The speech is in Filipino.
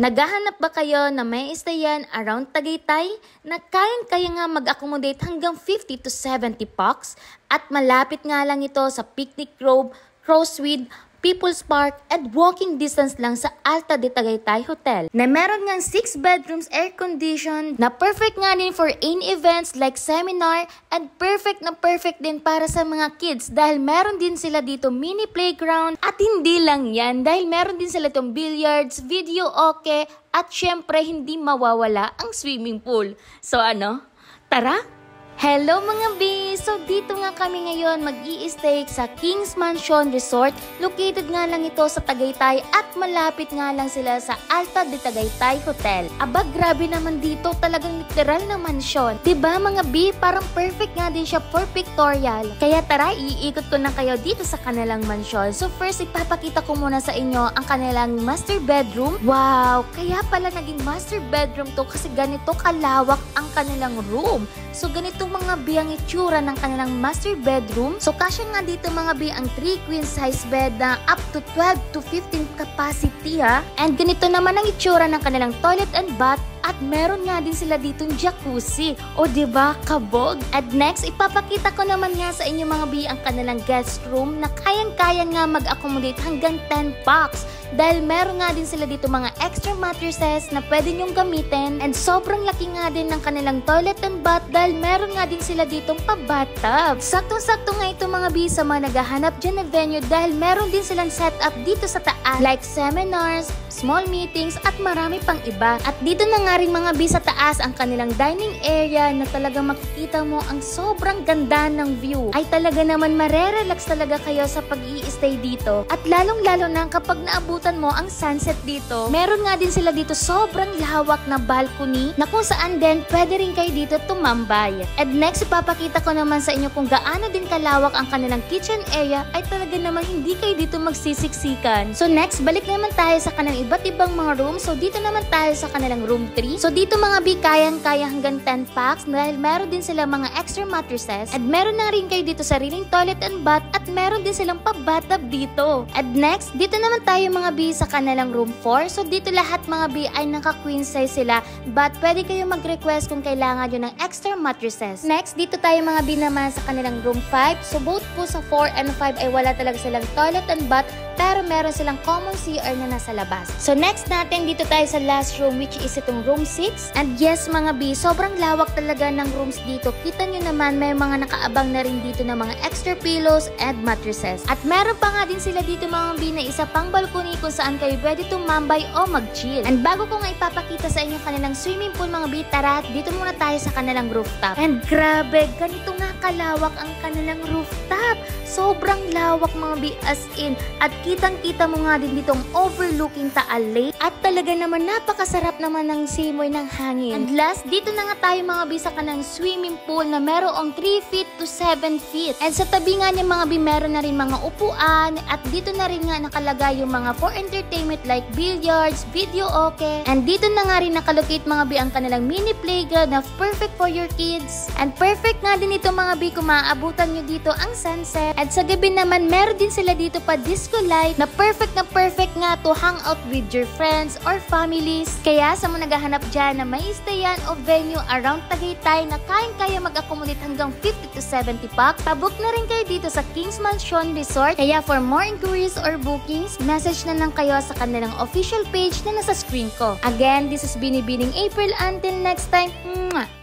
Naghahanap ba kayo na may stayan around Tagaytay na kayang-kaya nga mag-accommodate hanggang 50 to 70 pax at malapit nga lang ito sa Picnic Grove, Crossweed, People's Park at walking distance lang sa Alta de Tagaytay Hotel na meron ngang 6 bedrooms air-conditioned na perfect nga din for any events like seminar and perfect na perfect din para sa mga kids dahil meron din sila dito mini playground at hindi lang yan dahil meron din sila itong billiards, video okay at syempre hindi mawawala ang swimming pool. So ano? Tara! Hello mga B! So dito nga kami ngayon mag-i-stay sa King's Mansion Resort. Located nga lang ito sa Tagaytay at malapit nga lang sila sa Alta de Tagaytay Hotel. Aba grabe naman dito, talagang literal na mansyon. Diba mga B? Parang perfect nga din siya for pictorial. Kaya tara, iikot ko na kayo dito sa kanilang mansyon. So first ipapakita ko muna sa inyo ang kanilang master bedroom. Wow! Kaya pala naging master bedroom to kasi ganito kalawak ang kanilang room. So ganito mga B ang itsura ng kanilang master bedroom. So kasya nga dito mga B ang 3 queen size bed na up to 12 to 15 capacity ha. And ganito naman ang itsura ng kanilang toilet and bath. At meron nga din sila ditong jacuzzi. O diba, kabog? At next, ipapakita ko naman nga sa inyo mga B ang kanilang guest room na kayang-kaya nga mag-accommodate hanggang 10 pax. Dahil meron nga din sila dito mga extra mattresses na pwede nyong gamitin. And sobrang laki nga din ng kanilang toilet and bath dahil meron nga din sila ditong pa-bathtub. Saktong-sakto nga ito mga B sa mga naghahanap dyan na venue dahil meron din silang setup dito sa taas. Like seminars, small meetings at marami pang iba. At dito na nga rin mga B sa taas ang kanilang dining area na talaga makikita mo ang sobrang ganda ng view. Ay talaga naman marerelax talaga kayo sa pag-i-stay dito. At lalong-lalo na kapag naabutan mo ang sunset dito, meron nga din sila dito sobrang lawak na balcony na kung saan din pwede rin kayo dito tumambay. And next ipapakita ko naman sa inyo kung gaano din kalawak ang kanilang kitchen area ay talaga naman hindi kayo dito magsisiksikan. So next, balik naman tayo sa kanilang iba't ibang mga room. So dito naman tayo sa kanilang room 3. So dito mga B, kayang-kaya hanggang 10 packs dahil meron din sila mga extra mattresses and meron na rin kayo dito sariling toilet and bath at meron din silang pa-bathtub dito. And next, dito naman tayo mga B sa kanilang room 4. So dito lahat mga B ay naka-queen size sila but pwede kayo mag-request kung kailangan nyo ng extra mattresses. Next, dito tayo mga B naman sa kanilang room 5. So both po sa 4 and 5 ay wala talaga silang toilet and bath pero meron silang common CR na nasa labas. So next natin, dito tayo sa last room which is itong room 6. And yes mga B, sobrang lawak talaga ng rooms dito. Kita nyo naman may mga nakaabang na rin dito ng mga extra pillows and mattresses. At meron pa nga din sila dito mga B na isa pang balcony kung saan kayo pwede tumambay o mag-chill. And bago ko nga ipapakita sa inyo kanilang swimming pool mga B, tara dito muna tayo sa kanilang rooftop. And grabe, ganito nga kalawak ang kanilang rooftop. Sobrang lawak mga B as in. At kitang-kita mo nga din ditong overlooking Taal Lake. At talaga naman napakasarap naman ng simoy ng hangin. And last, dito na nga tayo mga B sa kanang swimming pool na merong 3 feet to 7 feet. And sa tabi nga niya mga B, meron na rin mga upuan. At dito na rin nga nakalagay yung mga for entertainment like billiards, video okay. And dito na nga rin nakalocate mga B ang kanilang mini playground na perfect for your kids. And perfect nga din ito mga B kung maaabutan nyo dito ang sunset. At sa gabi naman, meron din sila dito pa disco light na perfect nga to hang out with your friends or families. Kaya sa mga naghahanap dyan na may stayan o venue around Tagaytay na kayang-kaya mag-accommodate hanggang 50 to 70 packs, pabook na rin kayo dito sa King's Mansion Resort. Kaya for more inquiries or bookings, message na lang kayo sa kanilang official page na nasa screen ko. Again, this is Binibining April. Until next time, mwah!